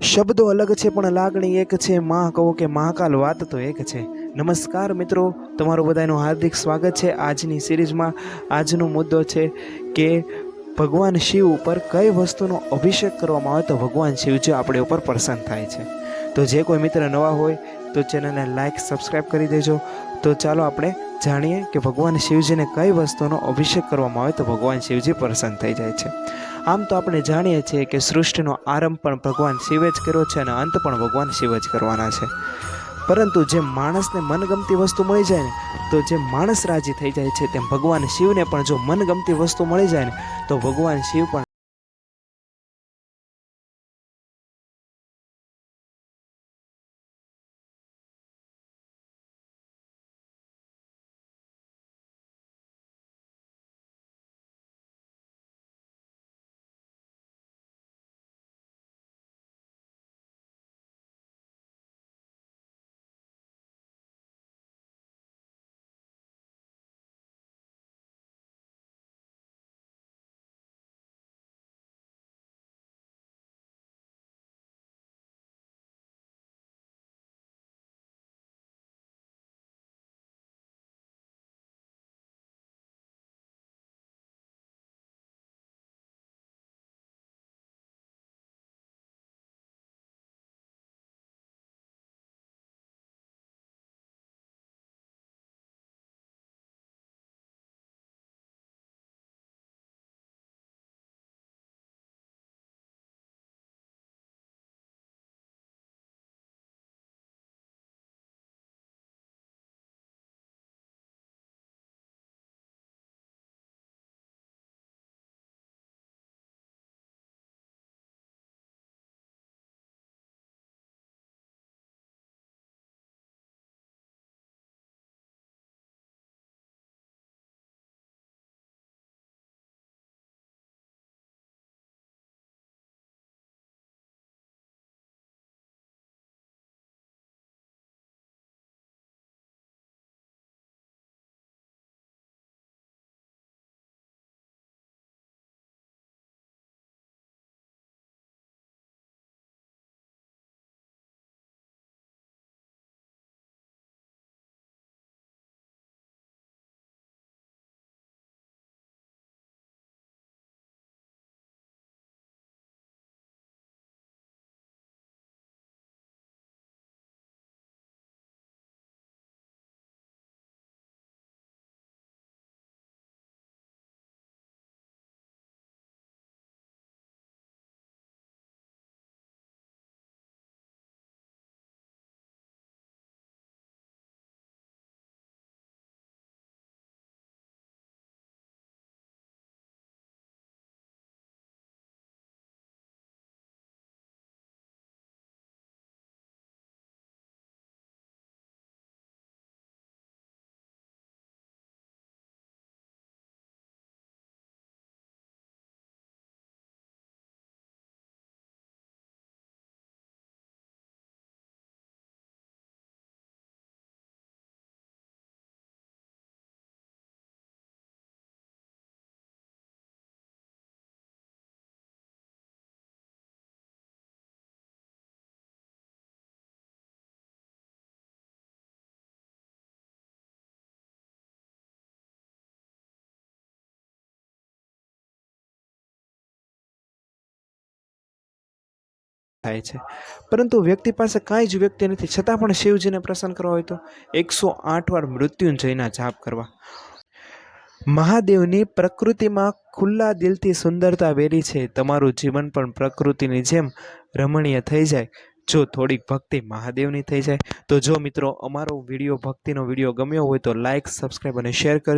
શબ્દો અલગ છે પણ લાગણી એક છે। માં કહો કે મહાકાલ વાત તો એક છે। નમસ્કાર મિત્રો, તમારું બધાનું હાર્દિક સ્વાગત છે આજની સિરીઝમાં। આજનો મુદ્દો છે કે ભગવાન શિવ ઉપર કઈ વસ્તુનો અભિષેક કરવામાં આવે તો ભગવાન શિવજી આપણે ઉપર પ્રસન્ન થાય છે। તો જે કોઈ મિત્ર નવા હોય તો ચેનલને લાઈક સબસ્ક્રાઈબ કરી દેજો। તો ચાલો આપણે જાણીએ કે ભગવાન શિવજીને કઈ વસ્તુનો અભિષેક કરવામાં આવે તો ભગવાન શિવજી પ્રસન્ન થઈ જાય છે। આમ તો આપણે જાણીએ છીએ કે સૃષ્ટિનો આરંભ પણ ભગવાન શિવે જ કર્યો છે અને અંત પણ ભગવાન શિવ જ કરવાના છે। પરંતુ જે માણસને મનગમતી વસ્તુ મળી જાય ને તો જે માણસ રાજી થઈ જાય છે, તેમ ભગવાન શિવને પણ જો મનગમતી વસ્તુ મળી જાય ને તો ભગવાન શિવ પણ થાય છે। પરંતુ વ્યક્તિ પાસે કાંઈ જ વ્યક્તિ નથી, છતાં પણ શિવજીને પ્રસન્ન કરવા હોય તો 108 વાર મૃત્યુંજયના જાપ કરવા। મહાદેવની પ્રકૃતિમાં ખુલ્લા દિલથી સુંદરતા વેરી છે। તમારું જીવન પણ પ્રકૃતિની જેમ રમણીય થઈ જાય જો થોડીક ભક્તિ મહાદેવની થઈ જાય। તો જો મિત્રો અમારો વિડીયો ભક્તિનો વિડીયો ગમ્યો હોય તો લાઈક સબસ્ક્રાઈબ અને શેર કરજો।